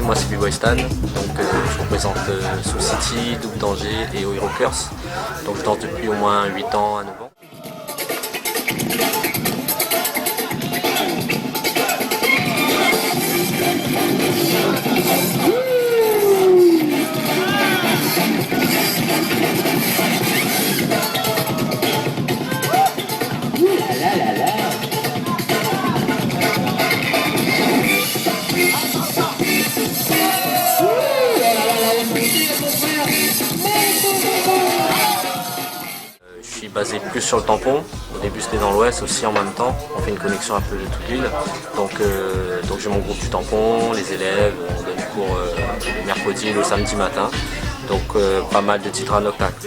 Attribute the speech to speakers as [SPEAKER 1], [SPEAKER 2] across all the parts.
[SPEAKER 1] moi c'est B-Boy Stan, donc je représente Soul City, Double Danger et Hero Curse. Donc je danse depuis au moins 8 ans à 9 ans. Je suis basé plus sur le tampon. Au début c'était dans l'ouest aussi en même temps. On fait une connexion un peu de toute l'île. Donc j'ai mon groupe du tampon, les élèves, on donne cours le mercredi et le samedi matin. Donc pas mal de titres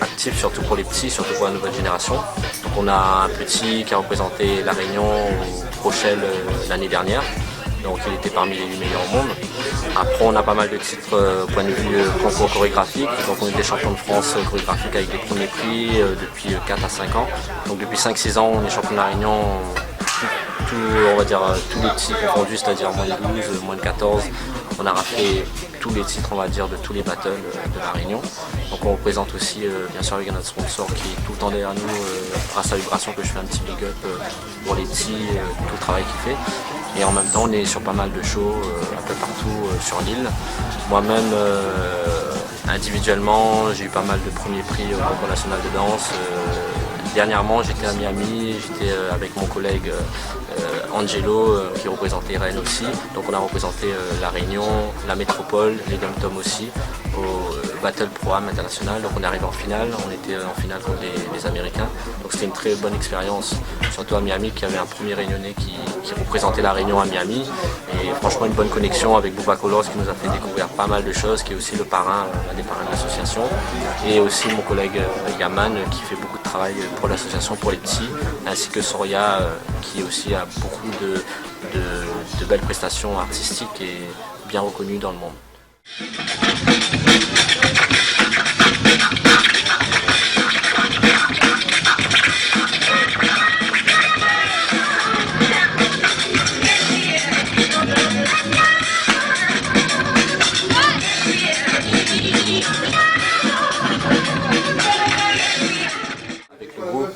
[SPEAKER 1] actifs, surtout pour les petits, surtout pour la nouvelle génération. Donc on a un petit qui a représenté La Réunion au Rochelle l'année dernière. Donc il était parmi les 8 meilleurs au monde. Après on a pas mal de titres au point de vue concours chorégraphique. Donc on était champion de France chorégraphique avec des premiers prix depuis 4 à 5 ans. Donc depuis 5-6 ans on est champion de La Réunion, on va dire tous les petits confondus, c'est-à-dire moins de 12, moins de 14. On a raflé tous les titres, on va dire, de tous les battles de La Réunion. Donc on représente aussi, bien sûr, avec notre sponsor qui est tout le temps derrière nous, grâce à Vibration, que je fais un petit big up pour les petits, tout le travail qu'il fait. Et en même temps, on est sur pas mal de shows un peu partout sur l'île. Moi-même, individuellement, j'ai eu pas mal de premiers prix au concours national de danse. Dernièrement, j'étais à Miami, j'étais avec mon collègue Angelo qui représentait Rennes aussi. Donc on a représenté La Réunion, la métropole, les Dom-Tom aussi au Battle Pro-Am international. Donc on est arrivé en finale, on était en finale contre les Américains. Donc c'était une très bonne expérience, surtout à Miami, qui avait un premier Réunionnais qui représentait La Réunion à Miami. Et franchement une bonne connexion avec Bouba Colors qui nous a fait découvrir pas mal de choses, qui est aussi le parrain, l'un des parrains de l'association. Et aussi mon collègue Yaman qui fait beaucoup de travail pour l'association pour les petits, ainsi que Soria qui aussi a beaucoup de belles prestations artistiques et bien reconnues dans le monde.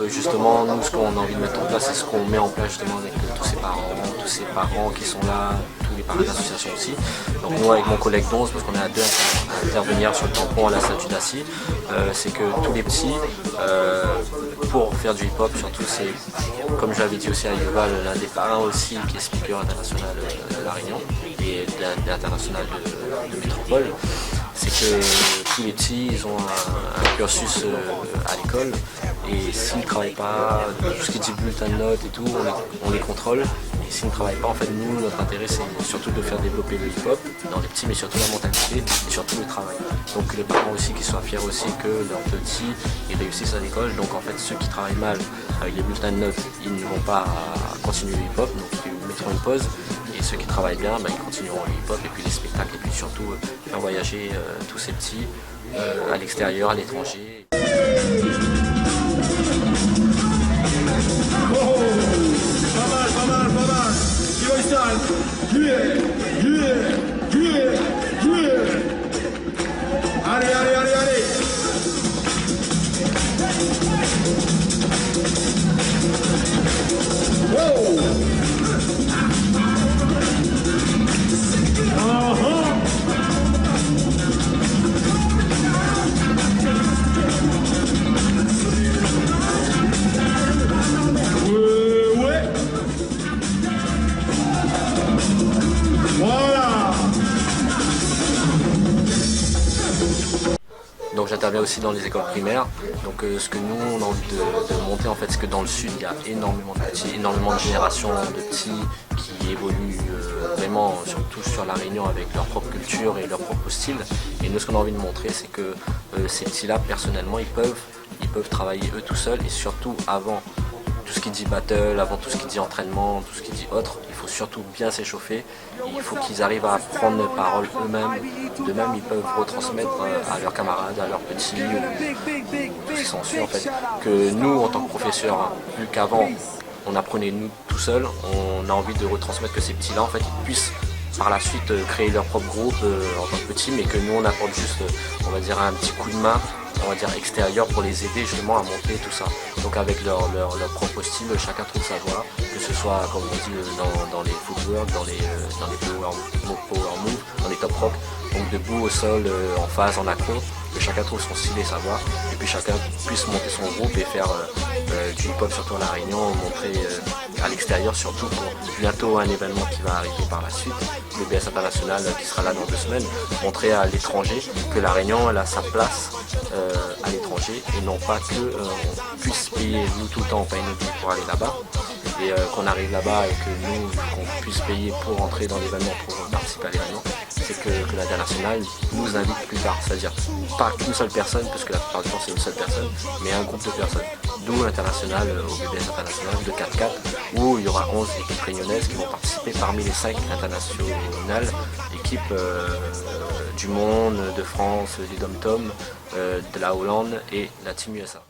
[SPEAKER 1] Justement, nous, ce qu'on a envie de mettre en place, c'est ce qu'on met en place justement avec tous ces parents qui sont là, tous les parents de l'association aussi. Donc nous, avec mon collègue Donze, parce qu'on est à deux à intervenir sur le tampon à la statue d'Assis, c'est que tous les petits, pour faire du hip-hop, surtout, c'est, comme je l'avais dit aussi à Yuval, l'un des parrains aussi, qui est speaker international de La Réunion et de l'international de métropole. C'est que tous les petits, ils ont un cursus à l'école et s'ils ne travaillent pas, tout ce qui est dit bulletin de notes et tout, on les contrôle. Et s'ils ne travaillent pas, en fait, nous, notre intérêt, c'est surtout de faire développer le hip-hop dans les petits, mais surtout la mentalité et surtout le travail. Donc les parents aussi qui soient fiers aussi que leurs petits ils réussissent à l'école. Donc en fait, ceux qui travaillent mal avec les bulletins de notes, ils ne vont pas continuer le hip-hop, donc ils mettront une pause. Et ceux qui travaillent bien, ils continueront le hip-hop et puis les spectacles et puis surtout faire voyager tous ces petits à l'extérieur, à l'étranger.
[SPEAKER 2] Allez, allez, allez, allez. Wow.
[SPEAKER 1] Donc j'interviens aussi dans les écoles primaires. Donc ce que nous on a envie de monter en fait, c'est que dans le sud il y a énormément de petits, énormément de générations de petits qui évoluent vraiment surtout sur La Réunion avec leur propre culture et leur propre style. Et nous ce qu'on a envie de montrer c'est que ces petits-là personnellement ils peuvent travailler eux tout seuls et surtout avant tout ce qui dit battle, avant tout ce qui dit entraînement, tout ce qui dit autre, il faut surtout bien s'échauffer. Il faut qu'ils arrivent à prendre parole eux-mêmes. De même, ils peuvent retransmettre à leurs camarades, à leurs petits, tout ce qui s'ensuit en fait. Que nous, en tant que professeurs, plus qu'avant, on apprenait nous tout seuls, on a envie de retransmettre que ces petits-là, en fait, ils puissent par la suite créer leur propre groupe en tant que petit, mais que nous on apporte juste, on va dire, un petit coup de main, on va dire extérieur, pour les aider justement à monter tout ça. Donc avec leur propre style, chacun trouve sa voie, que ce soit, comme on dit, dans les footwork, dans les power move, dans les top rock, donc debout, au sol, en phase, en accro, que chacun trouve son style et sa voie, et puis chacun puisse monter son groupe et faire du hip-hop surtout à La Réunion, montrer à l'extérieur surtout pour bientôt un événement qui va arriver par la suite, le BS International qui sera là dans 2 semaines, montrer à l'étranger que La Réunion elle a sa place à l'étranger et non pas que on puisse payer, nous tout le temps on paye nos billets pour aller là-bas et qu'on arrive là-bas et que nous qu'on puisse payer pour entrer dans l'événement, pour participer à l'événement, c'est que l'international nous invite plus tard, c'est-à-dire pas qu'une seule personne, parce que la plupart du temps c'est une seule personne, mais un groupe de personnes. D'où l'international au BBS International de 4-4, où il y aura 11 équipes réunionnaises qui vont participer parmi les 5 internationales, équipes du monde, de France, des Dom-Tom, de la Hollande et la Team USA.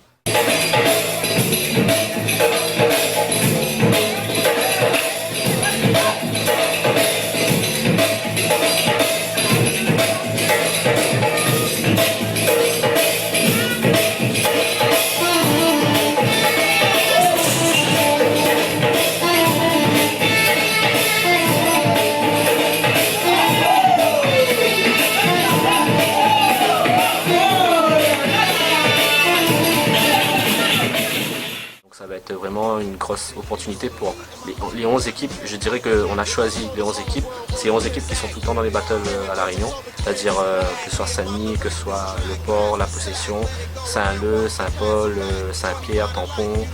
[SPEAKER 1] Ça va être vraiment une grosse opportunité pour les 11 équipes. Je dirais qu'on a choisi les 11 équipes. C'est 11 équipes qui sont tout le temps dans les battles à La Réunion. C'est-à-dire que ce soit Saint-Denis, que ce soit Le Port, La Possession, Saint-Leu, Saint-Paul, Saint-Pierre, Tampon,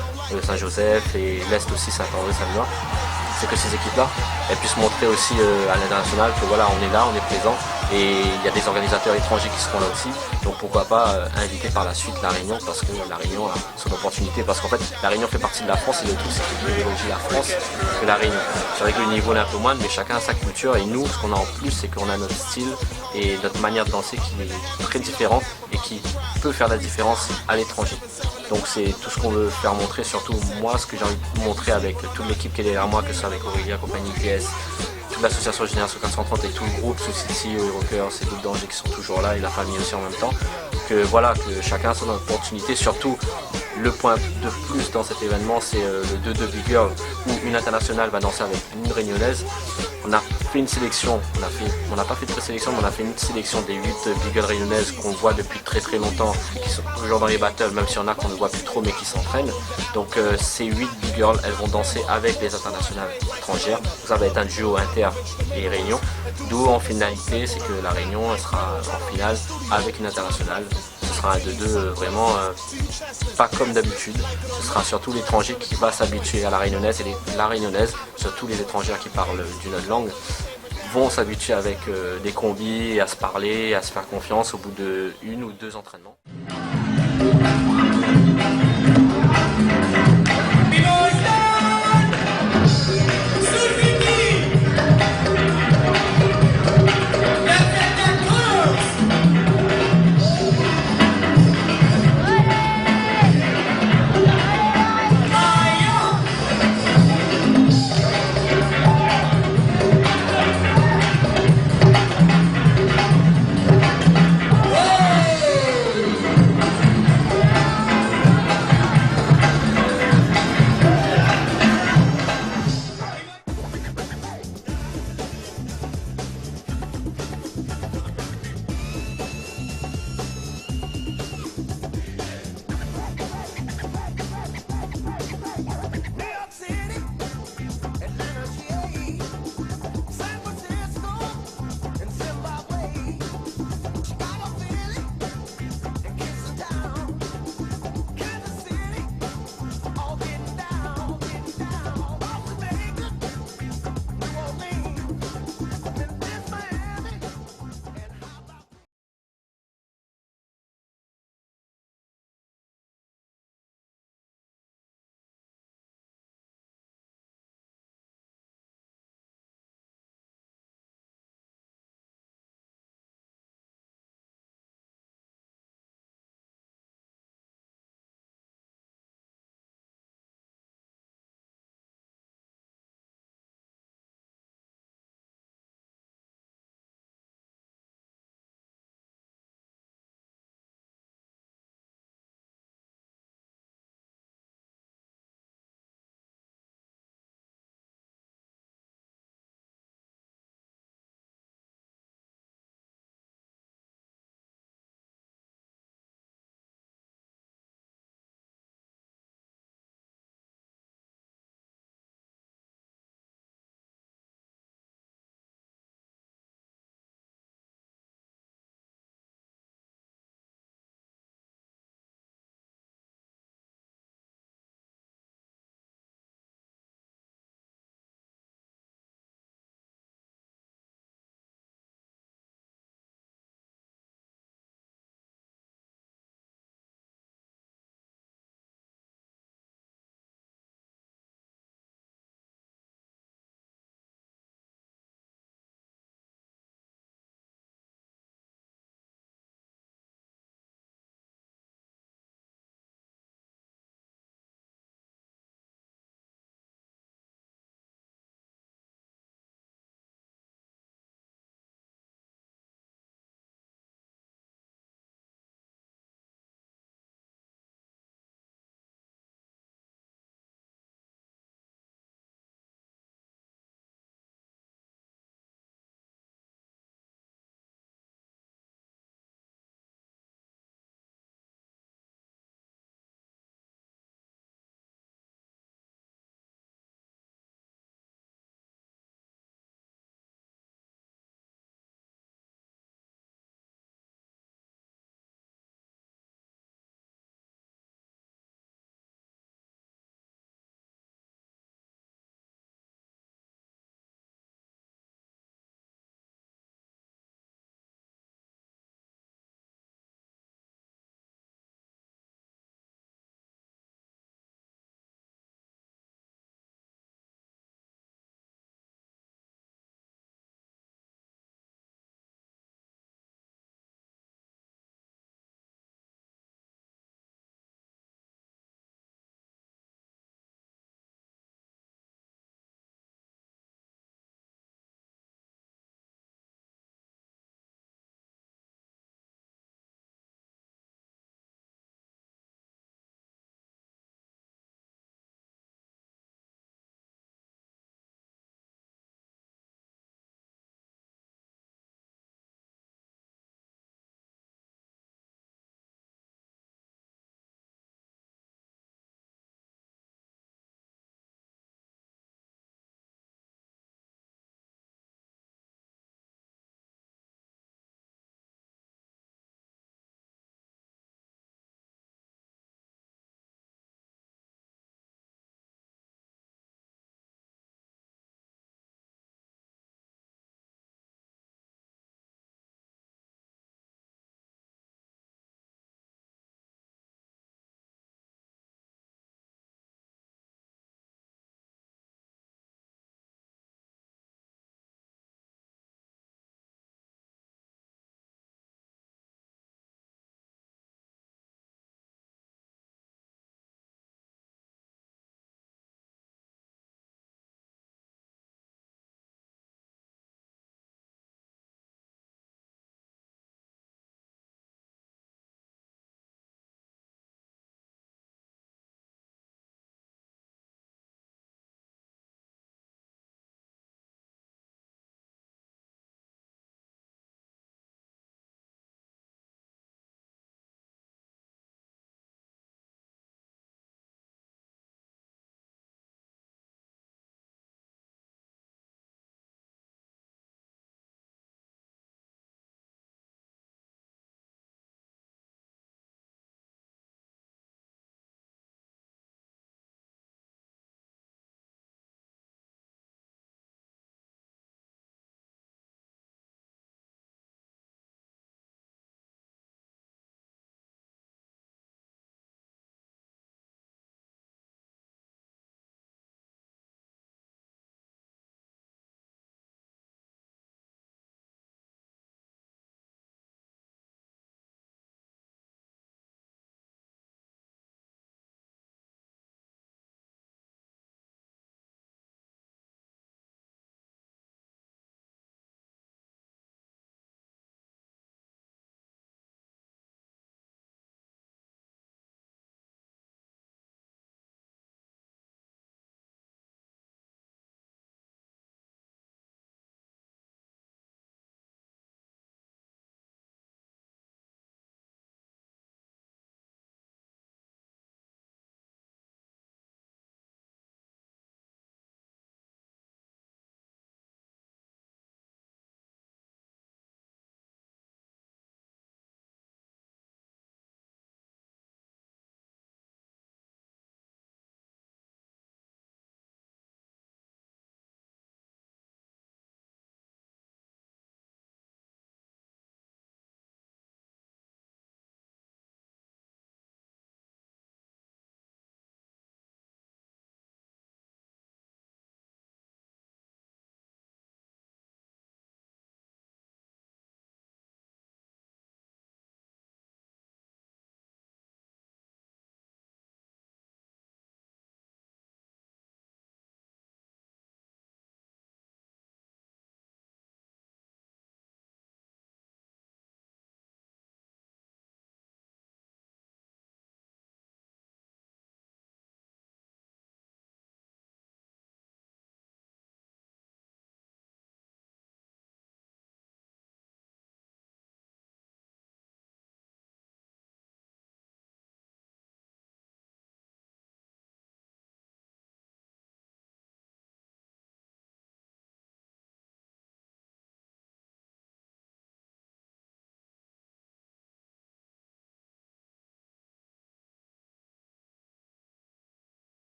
[SPEAKER 1] Saint-Joseph et l'Est aussi, Saint-André, Saint-Benoît. C'est que ces équipes-là, elles puissent montrer aussi à l'international que voilà, on est là, on est présent et il y a des organisateurs étrangers qui seront là aussi. Donc pourquoi pas inviter par la suite La Réunion, parce que La Réunion a son opportunité, parce qu'en fait La Réunion fait partie de la France et le tout c'est qu'il privilégie la France que La Réunion. C'est vrai que le niveau est un peu moindre, mais chacun a sa culture et nous ce qu'on a en plus c'est qu'on a notre style et notre manière de danser qui est très différente et qui peut faire la différence à l'étranger. Donc c'est tout ce qu'on veut faire montrer, surtout moi ce que j'ai envie de montrer avec toute l'équipe qui est derrière moi, que ce soit avec Aurélia, compagnie PS, toute l'association Génération 430 et tout le groupe, Sous-City, Rockers et Double Danger qui sont toujours là et la famille aussi en même temps. Que voilà, que chacun a son opportunité, surtout le point de plus dans cet événement c'est le 2-2 Big Girl où une internationale va danser avec une réunionnaise. On a fait une sélection, on n'a pas fait de présélection, mais on a fait une sélection des 8 Big Girls réunionnaises qu'on voit depuis très très longtemps, qui sont toujours dans les battles, même s'il y en a qu'on ne voit plus trop mais qui s'entraînent. Donc ces 8 Big Girls, elles vont danser avec les internationales étrangères. Ça va être un duo inter et Réunion. D'où en finalité, c'est que La Réunion elle sera en finale avec une internationale. Ce sera un 2-2 vraiment pas comme d'habitude. Ce sera surtout l'étranger qui va s'habituer à la réunionnaise et la réunionnaise, surtout les étrangers qui parlent d'une autre langue, vont s'habituer avec des combis, à se parler, à se faire confiance au bout de 1 ou 2 entraînements.